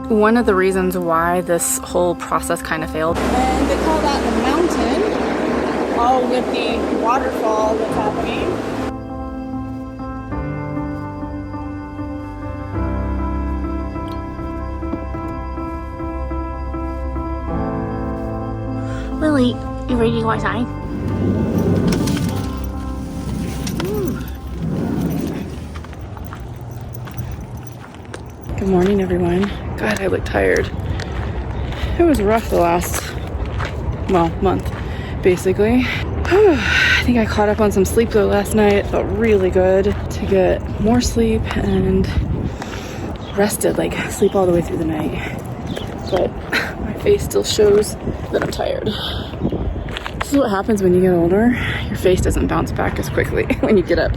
one of the reasons why this whole process kind of failed. And they call that the mountain, all with the waterfall that's happening. Lily, you ready to go outside? Good morning, everyone. God, I look tired. It was rough the last, well, month, basically. I think I caught up on some sleep though last night. It felt really good to get more sleep and rested, like sleep all the way through the night. But my face still shows that I'm tired. This is what happens when you get older. Your face doesn't bounce back as quickly when you get up.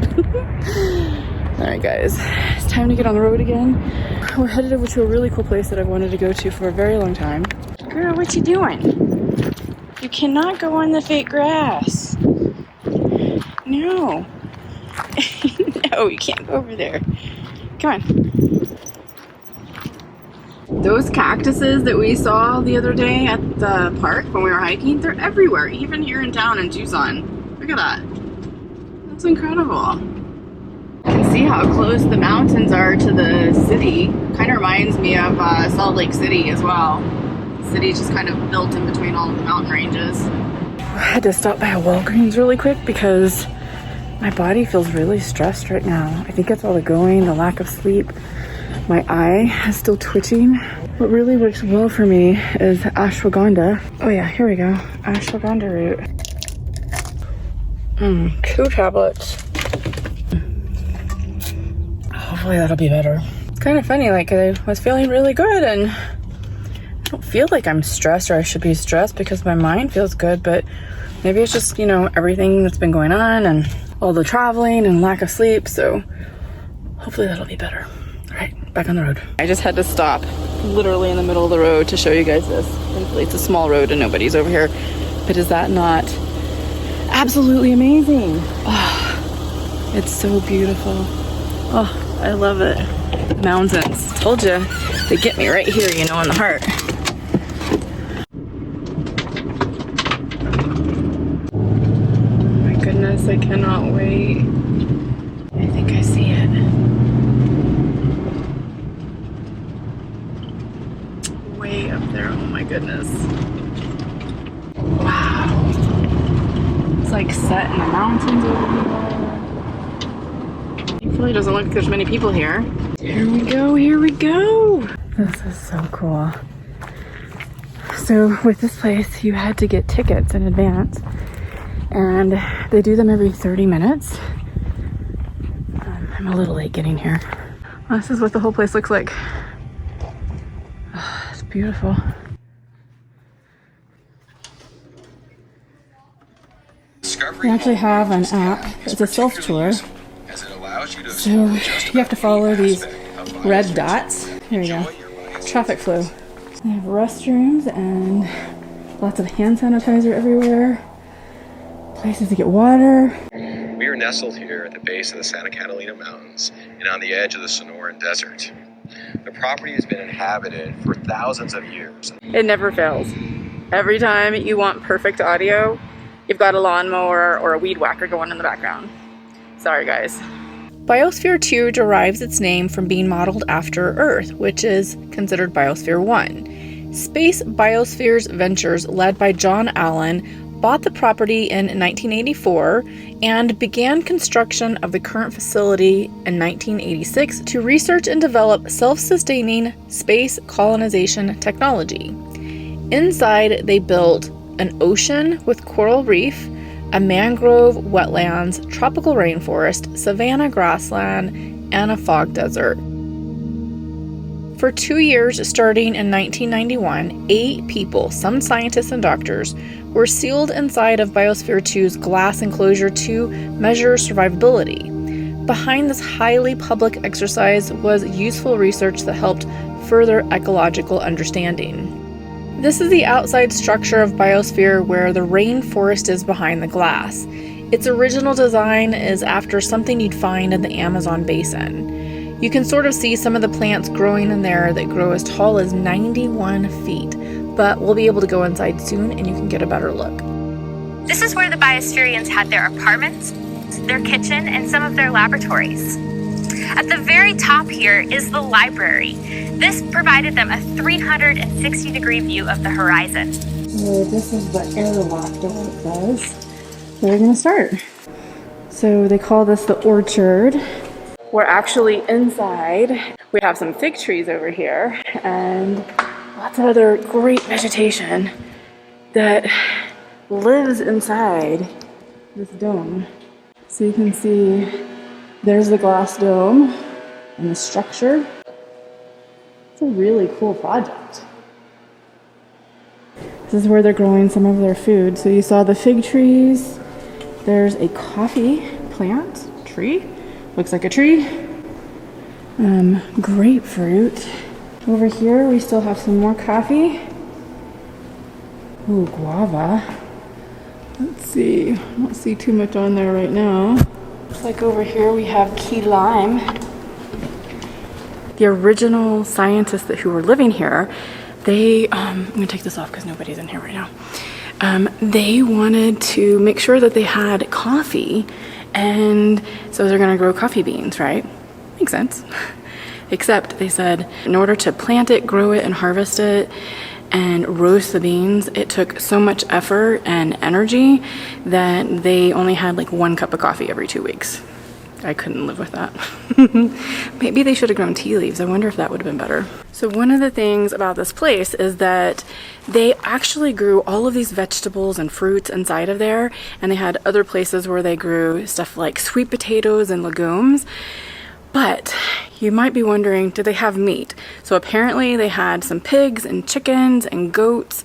Alright guys, it's time to get on the road again. We're headed over to a really cool place that I've wanted to go to for a very long time. Girl, what you doing? You cannot go on the fake grass. No. No, you can't go over there. Come on. Those cactuses that we saw the other day at the park when we were hiking, they're everywhere, even here in town in Tucson. Look at that. That's incredible. You can see how close the mountains are to the city. Kind of reminds me of Salt Lake City as well. The city's just kind of built in between all of the mountain ranges. I had to stop by a Walgreens really quick because my body feels really stressed right now. I think it's all the going, the lack of sleep. My eye is still twitching. What really works well for me is ashwagandha. Oh yeah, here we go. Ashwagandha root. 2 tablets. Hopefully that'll be better. It's kind of funny, like I was feeling really good and I don't feel like I'm stressed or I should be stressed because my mind feels good, but maybe it's just, you know, everything that's been going on and all the traveling and lack of sleep, so hopefully that'll be better. All right, back on the road. I just had to stop literally in the middle of the road to show you guys this. Thankfully it's a small road and nobody's over here, but is that not absolutely amazing? Oh, it's so beautiful. Oh, I love it. Mountains. Told you, they get me right here, you know, in the heart. My goodness, I cannot wait. I think I see it. Way up there, oh my goodness. Wow. It's like set in the mountains over here. Thankfully, it doesn't look like there's many people here. Here we go, here we go. This is so cool. So with this place, you had to get tickets in advance and they do them every 30 minutes. I'm a little late getting here. This is what the whole place looks like. Oh, it's beautiful. We actually have an app. It's a self-tour. So you have to follow these red dots. Here we go. Traffic flow. They have restrooms and lots of hand sanitizer everywhere. Places to get water. We are nestled here at the base of the Santa Catalina Mountains and on the edge of the Sonoran Desert. The property has been inhabited for thousands of years. It never fails. Every time you want perfect audio, you've got a lawnmower or a weed whacker going in the background. Sorry guys. Biosphere 2 derives its name from being modeled after Earth, which is considered Biosphere 1. Space Biospheres Ventures, led by John Allen, bought the property in 1984 and began construction of the current facility in 1986 to research and develop self-sustaining space colonization technology. Inside, they built an ocean with coral reef, a mangrove wetlands, tropical rainforest, savanna grassland, and a fog desert. For 2 years, starting in 1991, 8 people, some scientists and doctors, were sealed inside of Biosphere 2's glass enclosure to measure survivability. Behind this highly public exercise was useful research that helped further ecological understanding. This is the outside structure of Biosphere where the rainforest is behind the glass. Its original design is after something you'd find in the Amazon basin. You can sort of see some of the plants growing in there that grow as tall as 91 feet, but we'll be able to go inside soon and you can get a better look. This is where the Biosphereans had their apartments, their kitchen, and some of their laboratories. At the very top here is the library. This provided them a 360-degree view of the horizon. So this is the airlock door it says. So we're gonna start. So they call this the orchard. We're actually inside. We have some fig trees over here and lots of other great vegetation that lives inside this dome. So you can see there's the glass dome and the structure. It's a really cool project. This is where they're growing some of their food. So you saw the fig trees. There's a coffee plant, tree. Looks like a tree. Grapefruit. Over here we still have some more coffee. Ooh, guava. Let's see. I don't see too much on there right now. Looks like over here we have key lime. The original scientists who were living here, I'm gonna take this off because nobody's in here right now. They wanted to make sure that they had coffee, and so they're gonna grow coffee beans, right? Makes sense. Except they said in order to plant it, grow it, and harvest it, and roast the beans, it took so much effort and energy that they only had like 1 cup of coffee every 2 weeks. I couldn't live with that. Maybe they should have grown tea leaves. I wonder if that would have been better. So one of the things about this place is that they actually grew all of these vegetables and fruits inside of there, and they had other places where they grew stuff like sweet potatoes and legumes. But you might be wondering, did they have meat? So apparently they had some pigs and chickens and goats,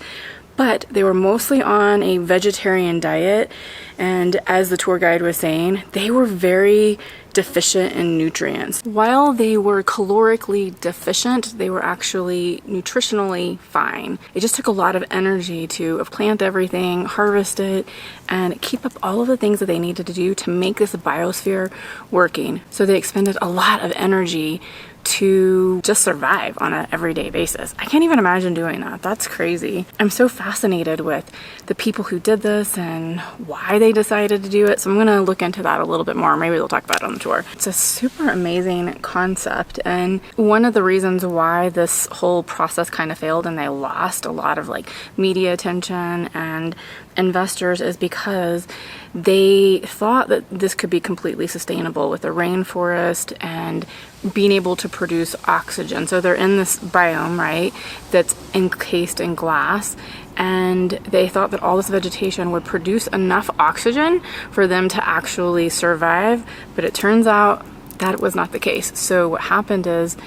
but they were mostly on a vegetarian diet. And as the tour guide was saying, they were very deficient in nutrients. While they were calorically deficient, they were actually nutritionally fine. It just took a lot of energy to plant everything, harvest it, and keep up all of the things that they needed to do to make this biosphere working. So they expended a lot of energy to just survive on an everyday basis. I can't even imagine doing that. That's crazy. I'm so fascinated with the people who did this and why they decided to do it. So I'm gonna look into that a little bit more. Maybe they'll talk about it on the tour. It's a super amazing concept. And one of the reasons why this whole process kind of failed and they lost a lot of like media attention and investors is because they thought that this could be completely sustainable with the rainforest and being able to produce oxygen. So they're in this biome, right, that's encased in glass, and they thought that all this vegetation would produce enough oxygen for them to actually survive, but it turns out that was not the case. So what happened is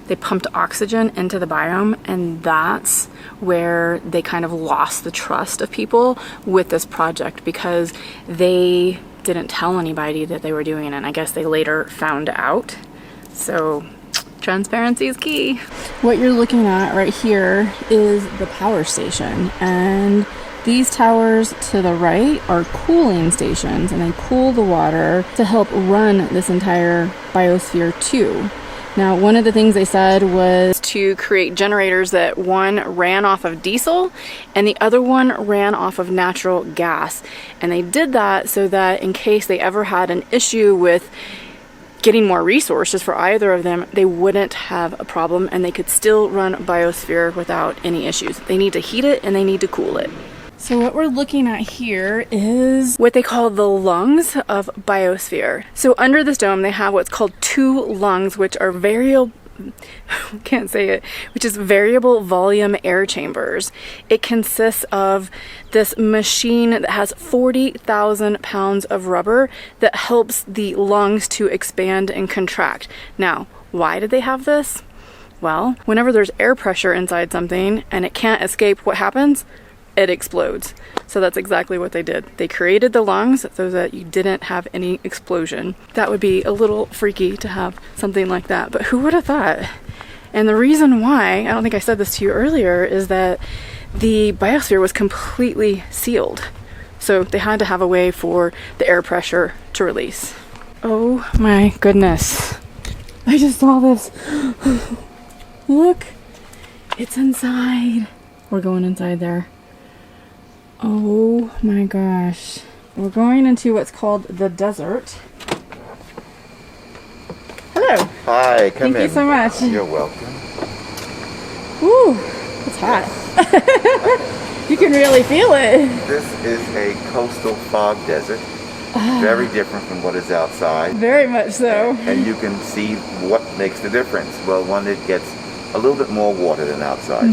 they pumped oxygen into the biome, and that's where they kind of lost the trust of people with this project because they didn't tell anybody that they were doing it. And I guess they later found out. So transparency is key. What you're looking at right here is the power station, and these towers to the right are cooling stations, and they cool the water to help run this entire biosphere too. Now, one of the things they said was to create generators that one ran off of diesel and the other one ran off of natural gas. And they did that so that in case they ever had an issue with getting more resources for either of them, they wouldn't have a problem and they could still run Biosphere without any issues. They need to heat it and they need to cool it. So what we're looking at here is what they call the lungs of Biosphere. So under this dome, they have what's called 2 lungs, which are variable volume air chambers. It consists of this machine that has 40,000 pounds of rubber that helps the lungs to expand and contract. Now, why did they have this? Well, whenever there's air pressure inside something and it can't escape, what happens? It explodes. So that's exactly what they did. They created the lungs so that you didn't have any explosion. That would be a little freaky to have something like that, but who would have thought? And the reason why, I don't think I said this to you earlier, is that the biosphere was completely sealed. So they had to have a way for the air pressure to release. Oh my goodness. I just saw this. Look, it's inside. We're going inside there. Oh my gosh. We're going into what's called the desert. Hello. Hi, come in. Thank you so much. You're welcome. Woo, it's hot. You can really feel it. This is a coastal fog desert. Very different from what is outside. Very much so. And you can see what makes the difference. Well, one, it gets a little bit more water than outside.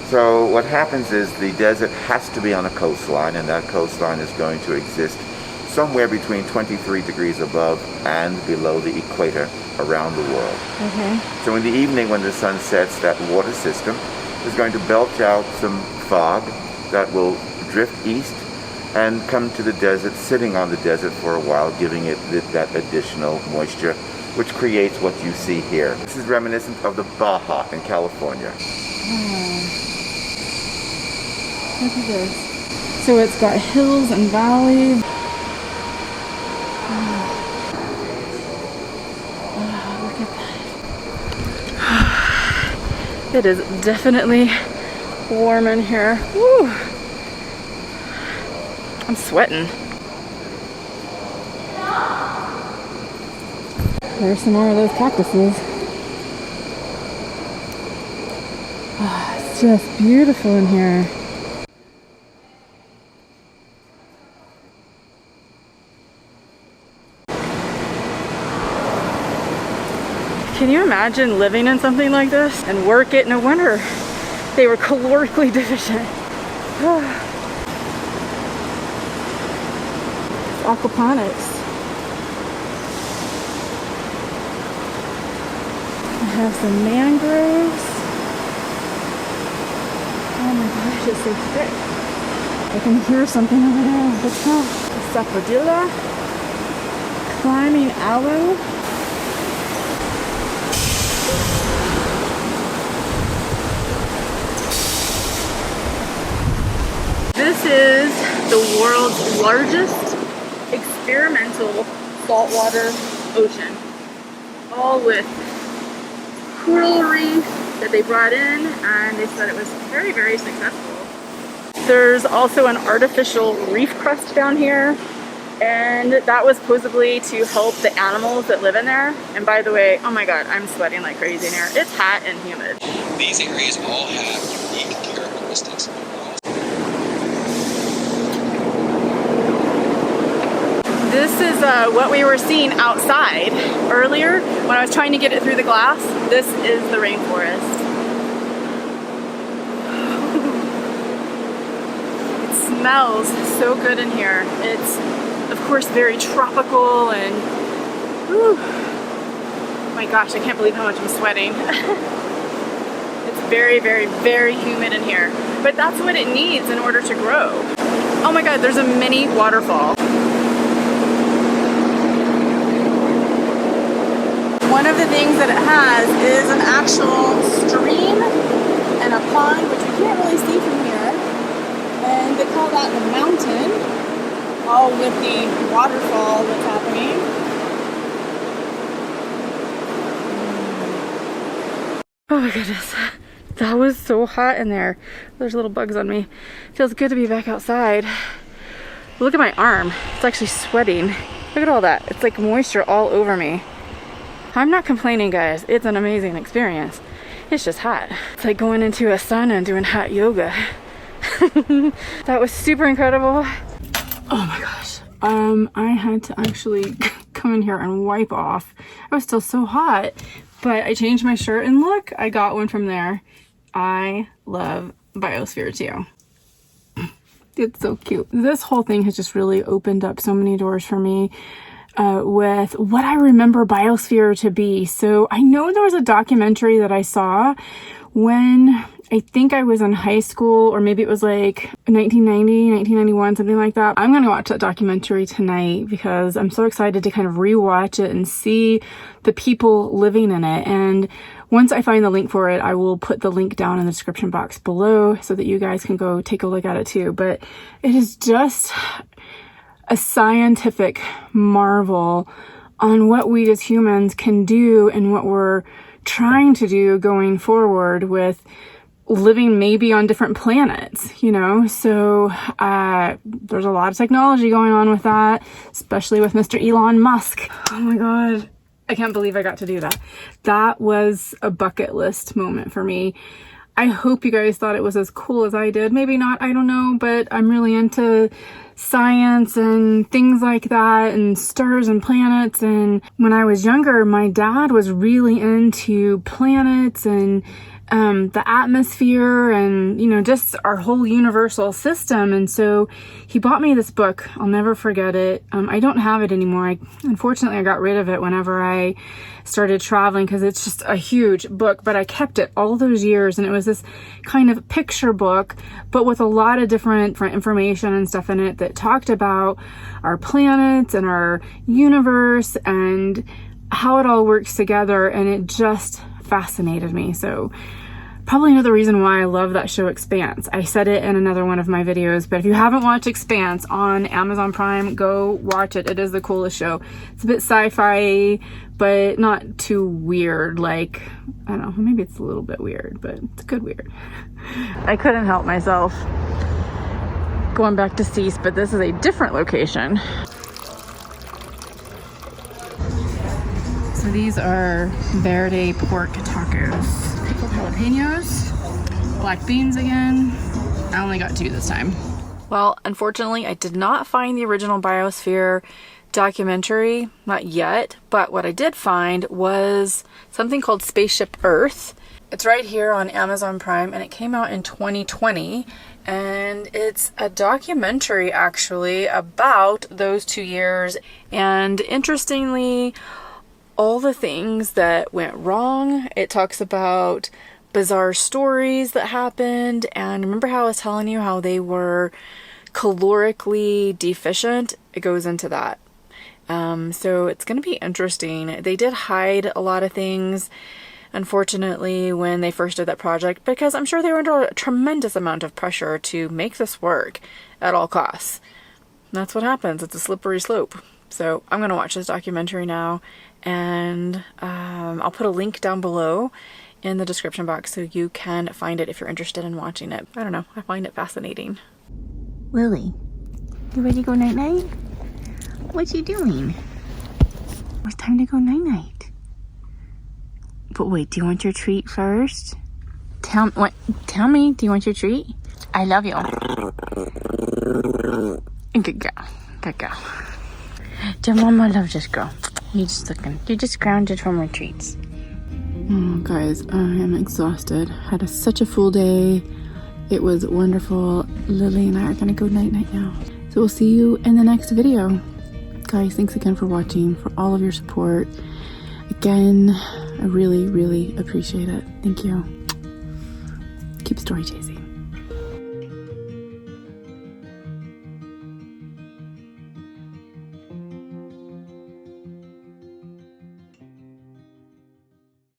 So what happens is the desert has to be on a coastline, and that coastline is going to exist somewhere between 23 degrees above and below the equator around the world. Okay. So in the evening when the sun sets, that water system is going to belch out some fog that will drift east and come to the desert, sitting on the desert for a while, giving it that additional moisture, which creates what you see here. This is reminiscent of the Baja in California. Look at this. So it's got hills and valleys. Look at that. It is definitely warm in here. Woo. I'm sweating. There's some more of those cactuses. Oh, it's just beautiful in here. Can you imagine living in something like this and work it? No wonder they were calorically deficient. Aquaponics. I have some mangroves. Oh my gosh, it's so thick. I can hear something over there. What's that? A sapodilla. Climbing aloe. This is the world's largest experimental saltwater ocean, all with coral reef that they brought in, and they said it was very, very successful. There's also an artificial reef crust down here, and that was supposedly to help the animals that live in there. And by the way, oh my god, I'm sweating like crazy in here. It's hot and humid. These areas all have unique characteristics. This is what we were seeing outside earlier when I was trying to get it through the glass. This is the rainforest. It smells so good in here. It's, of course, very tropical and, whew, my gosh, I can't believe how much I'm sweating. It's very, very, very humid in here. But that's what it needs in order to grow. Oh my god, there's a mini waterfall. One of the things that it has is an actual stream and a pond, which we can't really see from here. And they call that the mountain, all with the waterfall that's happening. Oh my goodness, that was so hot in there. There's little bugs on me. Feels good to be back outside. Look at my arm, it's actually sweating. Look at all that, it's like moisture all over me. I'm not complaining, guys. It's an amazing experience. It's just hot. It's like going into a sauna and doing hot yoga. That was super incredible. Oh my gosh. I had to actually come in here and wipe off. I was still so hot, but I changed my shirt and look, I got one from there. I love Biosphere too. It's so cute. This whole thing has just really opened up so many doors for me. With what I remember Biosphere to be. So I know there was a documentary that I saw when I think I was in high school, or maybe it was like 1990, 1991, something like that. I'm gonna watch that documentary tonight because I'm so excited to kind of rewatch it and see the people living in it. And once I find the link for it, I will put the link down in the description box below so that you guys can go take a look at it too. But it is just a scientific marvel on what we as humans can do and what we're trying to do going forward with living maybe on different planets, you know? So there's a lot of technology going on with that, especially with Mr. Elon Musk. Oh my God. I can't believe I got to do that. That was a bucket list moment for me. I hope you guys thought it was as cool as I did. Maybe not, I don't know, but I'm really into science and things like that and stars and planets. And when I was younger, my dad was really into planets and the atmosphere and, you know, just our whole universal system. And so he bought me this book. I'll never forget it. I don't have it anymore. Unfortunately, I got rid of it whenever I started traveling because it's just a huge book, but I kept it all those years. And it was this kind of picture book, but with a lot of different information and stuff in it that talked about our planets and our universe and how it all works together. And it just fascinated me. So probably another reason why I love that show Expanse. I said it in another one of my videos, but if you haven't watched Expanse on Amazon Prime, go watch it. It is the coolest show. It's a bit sci-fi, but not too weird. Like, I don't know, maybe it's a little bit weird, but it's good weird. I couldn't help myself going back to Cease, but this is a different location. So these are verde pork tacos. Pickled jalapenos, black beans again. I only got 2 this time. Well, unfortunately, I did not find the original Biosphere documentary, not yet, but what I did find was something called Spaceship Earth. It's right here on Amazon Prime, and it came out in 2020, and it's a documentary actually about those 2 years. And interestingly, all the things that went wrong. It talks about bizarre stories that happened. And remember how I was telling you how they were calorically deficient? It goes into that. So it's going to be interesting. They did hide a lot of things, unfortunately, when they first did that project, because I'm sure they were under a tremendous amount of pressure to make this work at all costs. And that's what happens. It's a slippery slope. So I'm going to watch this documentary now. And I'll put a link down below in the description box so you can find it if you're interested in watching it. I don't know, I find it fascinating. Lily, you ready to go night-night? What you doing? It's time to go night-night. But wait, do you want your treat first? Tell me, do you want your treat? I love you. Good girl. Good girl. Your mama loves this girl. You're just grounded from her treats. Oh, guys, I am exhausted. Had such a full day. It was wonderful. Lily and I are gonna go night-night now. So we'll see you in the next video. Guys, thanks again for watching, for all of your support. Again, I really, really appreciate it. Thank you. Keep story chasing.